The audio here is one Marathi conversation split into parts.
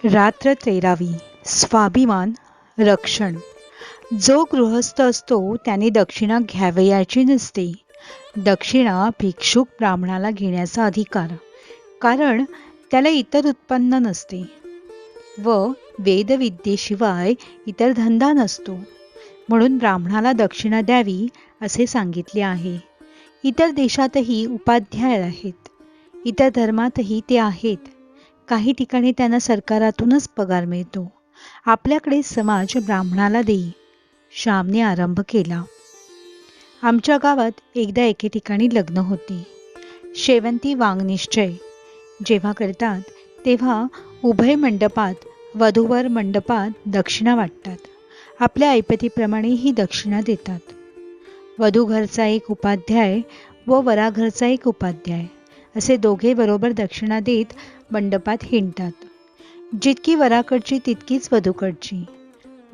रात्र 13वी. स्वाभिमान रक्षण. जो गृहस्थ असतो त्याने दक्षिणा घ्यावयाची नसते. दक्षिणा भिक्षुक ब्राह्मणाला घेण्याचा अधिकार, कारण त्याला इतर उत्पन्न नसते व वेदविद्येशिवाय इतर धंदा नसतो. म्हणून ब्राह्मणाला दक्षिणा द्यावी असे सांगितले आहे. इतर देशातही उपाध्याय आहेत, इतर धर्मातही ते आहेत. काही ठिकाणी त्यांना सरकारातूनच पगार मिळतो. आपल्याकडे समाज ब्राह्मणाला देई. श्यामने आरंभ केला. आमच्या गावात एकदा एके ठिकाणी लग्न होते. शेवंती वांगनिश्चय जेव्हा करतात तेव्हा उभय मंडपात वधूवर मंडपात दक्षिणा वाटतात. आपल्या ऐपतीप्रमाणे ही दक्षिणा देतात. वधू घरचा एक उपाध्याय व वरा घरचा एक उपाध्याय असे दोघे बरोबर दक्षिणा देत मंडपात हिंडतात. जितकी वराकडची तितकीच वधूकडची.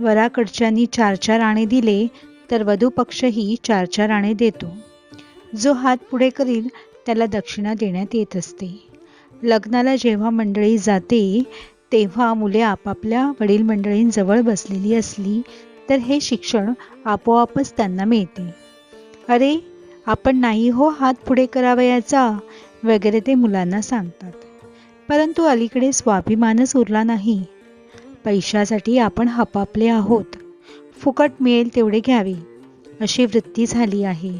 वराकडच्यांनी 4-4 आणे दिले तर वधू पक्षही 4-4 आणे देतो. जो हात पुढे करील त्याला दक्षिणा देण्यात येत असते. लग्नाला जेव्हा मंडळी जाते तेव्हा मुले आपापल्या वडील मंडळींजवळ बसलेली असली तर हे शिक्षण आपोआपच त्यांना मिळते. अरे, आपण नाही हो हात पुढे करावयाचा वगैरे ते मुलांना सांगतात. परंतु अलीकडे स्वाभिमानच उरला नाही. पैशासाठी आपण हपापले आहोत. फुकट मिळेल तेवढे घ्यावे अशी वृत्ती झाली आहे.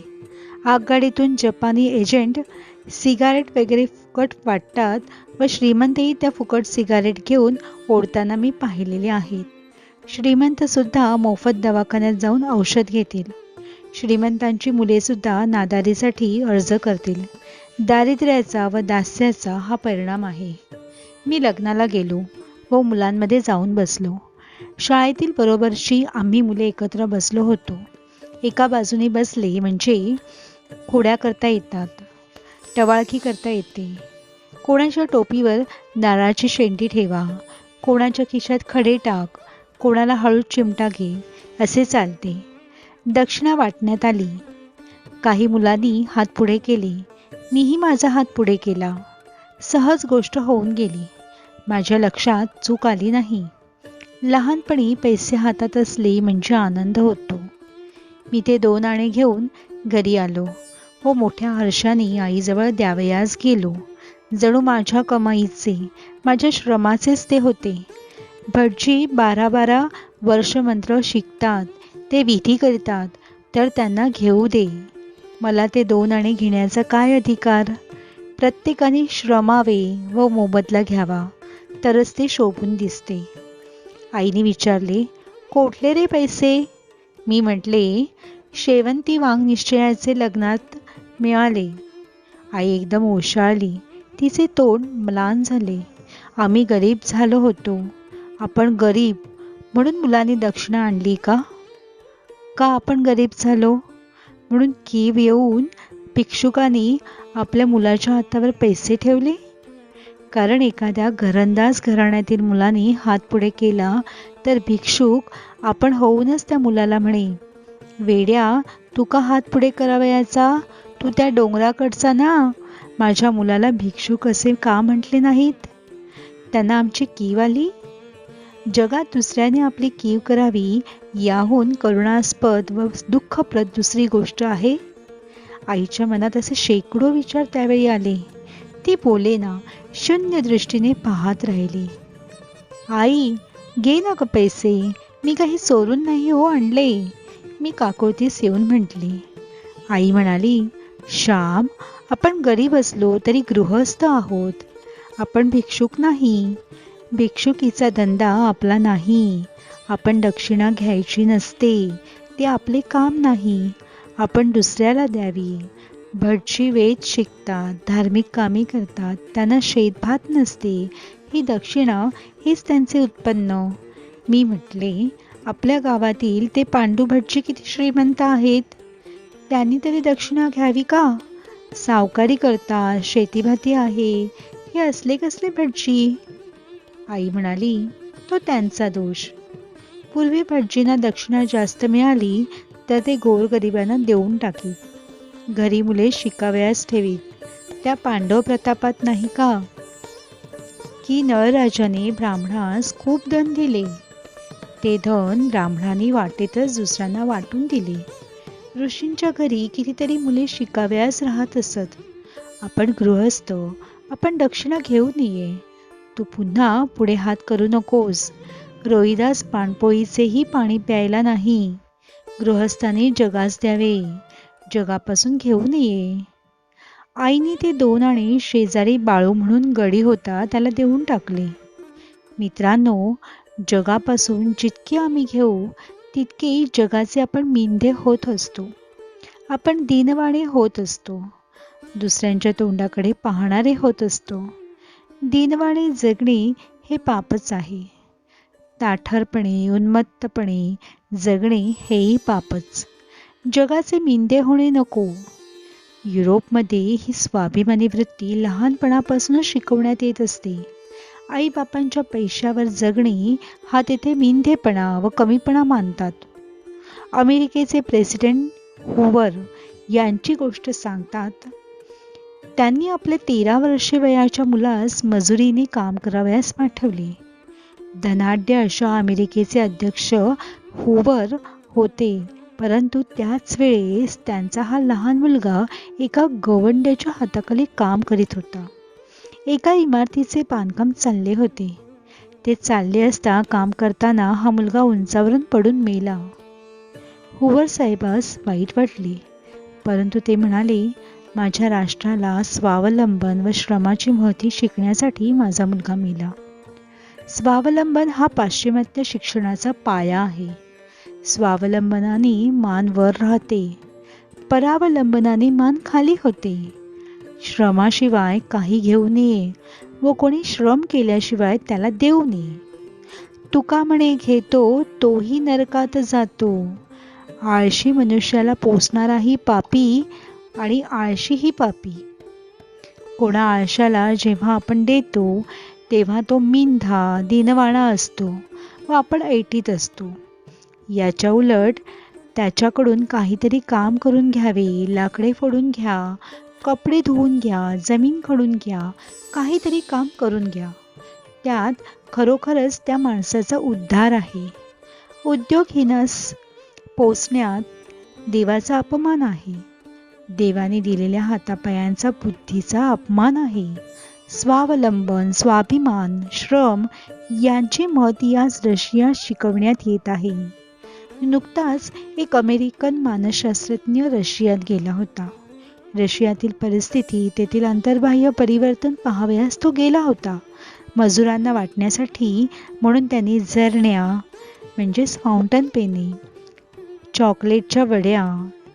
आगगाडीतून जपानी एजंट सिगारेट वगैरे फुकट वाटतात व श्रीमंतही त्या फुकट सिगारेट घेऊन ओढताना मी पाहिलेले आहेत. श्रीमंत सुद्धा मोफत दवाखान्यात जाऊन औषध घेतील. श्रीमंतांची मुले सुद्धा नादारीसाठी अर्ज करतील. दारिद्र्याचा व दास्याचा हा परिणाम आहे. मी लग्नाला गेलो व मुलांमध्ये जाऊन बसलो. शाळेतील बरोबरची आम्ही मुले एकत्र बसलो होतो. एका बाजूने बसले म्हणजे खोड्या करता येतात, टवाळकी करता येते. कोणाच्या टोपीवर नारळाची शेंडी ठेवा, कोणाच्या खिशात खडे टाक, कोणाला हळूच चिमटा घे असे चालते. दक्षिणा वाटण्यात आली. काही मुलांनी हात पुढे केले. मीही माझा हात पुढे केला. सहज गोष्ट होऊन गेली. माझ्या लक्षात चूक आली नाही. लहानपणी पैसे हातात असले म्हणजे आनंद होतो. मी ते 2 आणे घेऊन घरी आलो व मोठ्या हर्षाने आईजवळ द्यावयास गेलो. जणू माझ्या कमाईचे, माझ्या श्रमाचेच ते होते. भटजी 12-12 वर्ष मंत्र शिकतात, ते विधी करतात, तर त्यांना घेऊ दे. मला ते 2 आणे घेण्याचा काय अधिकार? प्रत्येकाने श्रमावे व मोबदला घ्यावा तरच ते शोभून दिसते. आईने विचारले, कोठले रे पैसे? मी म्हटले, शेवंती वांग निश्चयाचे लग्नात मिळाले. आई एकदम ओशाळली. तिचे तोंड म्लान झाले. आम्ही गरीब झालो होतो. आपण गरीब म्हणून मुलांनी दक्षिणा आणली का? का आपण गरीब झालो म्हणून कीव येऊन भिक्षुकांनी आपल्या मुलाच्या हातावर पैसे ठेवले? कारण एखाद्या घरंदाज घराण्यातील मुलाने हात पुढे केला तर भिक्षुक आपण होऊनच त्या मुलाला म्हणे, वेड्या, तू का हात पुढे करावयाचा? तू त्या डोंगराकडचा ना. माझ्या मुलाला भिक्षुक असे का म्हटले नाहीत? त्यांना आमची कीव आली. जगात दुसऱ्याने आपली कीव करावी याहून करुणास्पद व दुःखप्रद दुसरी गोष्ट आहे? आईच्या मनात असे शेकडो विचार त्यावेळी आले. ती बोलेना, शून्य दृष्टीने पाहत राहिली. आई, घे ना ग पैसे, मी काही चोरून नाही हो आणले, मी काकुळतीस येऊन म्हटली. आई म्हणाली, श्याम, आपण गरीब असलो तरी गृहस्थ आहोत. आपण भिक्षुक नाही. भिक्षुकीचा धंदा आपला नाही. आपण दक्षिणा घ्यायची नसते, ते आपले काम नाही. आपण दुसऱ्याला द्यावी. भटजी वेद शिकतात, धार्मिक कामे करतात, त्यांना शेतभात नसते. ही दक्षिणा, हेच त्यांचे उत्पन्न. मी म्हटले, आपल्या गावातील ते पांडू भटजी किती श्रीमंत आहेत. त्यांनी तरी दक्षिणा घ्यावी का? सावकारी करतात, शेतीभाती आहे. हे असले कसले भटजी? आई म्हणाली, तो त्यांचा दोष. पूर्वी भटजींना दक्षिणा जास्त मिळाली तर ते गोरगरिबांना देऊन टाकीत. घरी मुले शिकावयास ठेवीत. त्या पांडव प्रतापात नाही का? की नळराजाने ब्राह्मणास खूप धन दिले. ते धन ब्राह्मणाने वाटेतच दुसऱ्यांना वाटून दिले. ऋषींच्या घरी कितीतरी मुले शिकाव्यास राहत असत. आपण गृहस्थ, आपण दक्षिणा घेऊ नये. तू पुन्हा पुढे हात करू नकोस. रोहिदास पाणपोईचेही पाणी प्यायला नाही. गृहस्थाने जगास द्यावे, जगापासून घेऊ नये. आईने ते 2 आणे शेजारी बाळू म्हणून गडी होता त्याला देऊन टाकले. मित्रांनो, जगापासून जितके आम्ही घेऊ तितके जगाचे आपण मिंधे होत असतो. आपण दीनवाणे होत असतो. दुसऱ्यांच्या तोंडाकडे पाहणारे होत असतो. दीनवाणे जगणे हे पापच आहे. ताठरपणे, उन्मत्तपणे जगणे हेही पापच. जगाचे मिंदे होणे नको. युरोपमध्ये ही स्वाभिमानी वृत्ती लहानपणापासूनच शिकवण्यात येत असते. आईबापांच्या पैशावर जगणे हा तेथे मिंधेपणा व कमीपणा मानतात. अमेरिकेचे प्रेसिडेंट हुवर यांची गोष्ट सांगतात. त्यांनी आपल्या 13 वर्षे वयाच्या मुलास मजुरीने काम करावयास पाठवले. धनाढ्य अशा अमेरिकेचे अध्यक्ष हुवर होते, परंतु त्याच वेळेस त्यांचा हा लहान मुलगा एका गवंड्याच्या हाताखाली काम करीत होता. एका इमारतीचे बांधकाम चालले होते. ते चालले असता काम करताना हा मुलगा उंचावरून पडून मेला. हुवर साहेबास वाईट वाटले, परंतु ते म्हणाले, माझ्या राष्ट्राला स्वावलंबन व श्रमाची महती शिकण्यासाठी माझा मुलगा मेला. स्वावलंबन हा पाश्चिमात्य शिक्षणाचा पाया आहे. स्वावलंबनाने मान वर राहते, परावलंबनाने मान खाली होते. श्रमाशिवाय काही घेऊ नये व कोणी श्रम केल्याशिवाय त्याला देऊ नये. तुका म्हणे घेतो तोही नरकात जातो. आळशी मनुष्याला पोसणाराही पापी आणि आळशीही पापी. कोणा आळशाला जेव्हा आपण देतो तेव्हा तो मिंधा, दीनवाणा असतो व आपण ऐटीत असतो. याच्या उलट त्याच्याकडून काहीतरी काम करून घ्यावे. लाकडे फोडून घ्या, कपडे धुवून घ्या, जमीन खणून घ्या, काहीतरी काम करून घ्या. त्यात खरोखरच त्या माणसाचा उद्धार आहे. उद्योगहीनास पोसण्यात देवाचा अपमान आहे. देवाने दिलेल्या हातापायांचा बुद्धीचा अपमान आहे. स्वावलंबन, स्वाभिमान, श्रम यांचे मत याच रशियात शिकवण्यात येत आहे. नुकताच एक अमेरिकन मानसशास्त्रज्ञ रशियात गेला होता. रशियातील परिस्थिती, तेथील अंतर्बाह्य परिवर्तन पाहावयास तो गेला होता. मजुरांना वाटण्यासाठी म्हणून त्यांनी झरण्या म्हणजेच फाउंटन पेने, चॉकलेटच्या वड्या,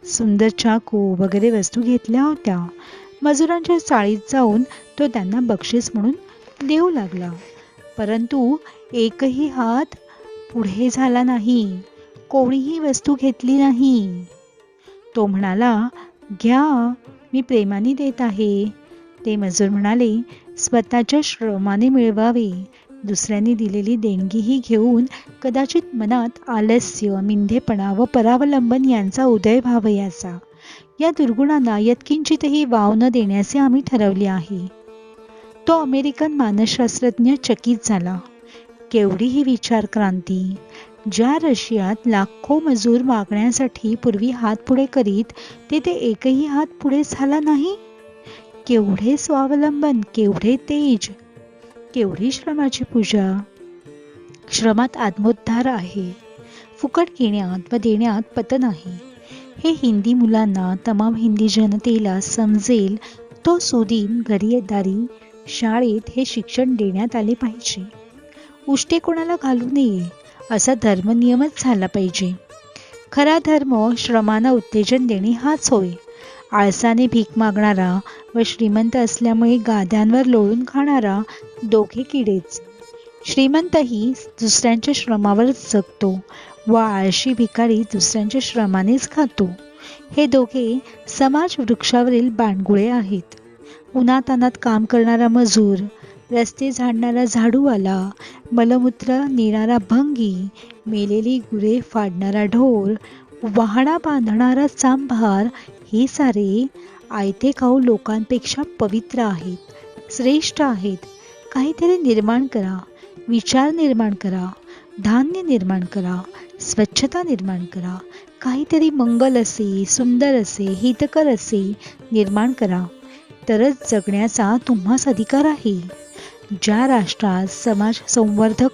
सुंदर चाकू वगैरे वस्तू घेतल्या होत्या. मजुरांच्या चाळीत जाऊन तो त्यांना बक्षीस म्हणून देऊ लागला, परंतु एकही हात पुढे झाला नाही. कोणीही वस्तू घेतली नाही. तो म्हणाला, घ्या, मी प्रेमाने देत आहे. ते मजूर म्हणाले, स्वतःच्या श्रमाने मिळवावे. दुसऱ्यांनी दिलेली देणगीही घेऊन कदाचित मनात आलस्य, मिंधेपणा व परावलंबन यांचा उदय व्हावयाचा. या दुर्गुणांना यत्किंचितही वाव न देण्याचे आम्ही ठरवले आहे. तो अमेरिकन मानसशास्त्रज्ञ चकित झाला. केवढी ही विचार क्रांती! ज्या रशियात लाखो मजूर मागण्यासाठी पूर्वी हात पुढे करीत तेथे एकही हात पुढे झाला नाही. केवढे स्वावलंबन, केवढे तेज, केवढी श्रमाची पूजा! श्रमात आत्मोद्धार आहे. फुकट घेण्यात व देण्यात पतन आहे. हे हिंदी मुलांना, तमाम हिंदी जनतेला समजेल तो सुदीन घरीदारी शाळेत हे शिक्षण देण्यात आले पाहिजे. उष्टे कोणाला घालू नये असा धर्मनियमच झाला पाहिजे. खरा धर्म श्रमांना उत्तेजन देणे हाच होय. आळसाने भीक मागणारा व श्रीमंत असल्यामुळे गाद्यांवर लोळून खाणारा दोघे किडेच. श्रीमंतही दुसऱ्यांच्या श्रमावर जगतो व आळशी भिकारी दुसऱ्यांच्या श्रमानेच खातो. हे दोघे समाज वृक्षावरील बाणगुळे आहेत. उन्हातानात काम करणारा मजूर, रस्ते झाडणारा झाडूवाला, मलमूत्र नेणारा भंगी, मेलेली गुरे फाडणारा ढोर, वाहडा बांधणारा चांभार हे सारे आयते खाऊ लोकांपेक्षा पवित्र आहेत, श्रेष्ठ आहेत. काहीतरी निर्माण करा, विचार निर्माण करा, धान्य निर्माण करा, स्वच्छता निर्माण करा, काहीतरी मंगल असे, सुंदर असे, हितकर असे निर्माण करा. तरच जगण्याचा तुम्हास अधिकार आहे. ज्या राष्ट्रात समाज संवर्धक,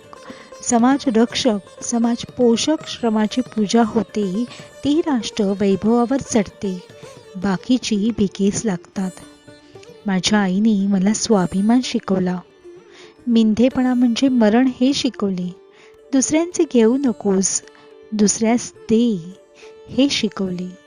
समाज रक्षक, समाज पोषक श्रमाची पूजा होते, ते राष्ट्र वैभवावर चढते. बाकीची भिकेस लागतात. माझ्या आईने मला स्वाभिमान शिकवला. मिंधेपणा म्हणजे मरण हे शिकवले. दुसऱ्यांचे घेऊ नकोस, दुसऱ्यास दे हे शिकवले.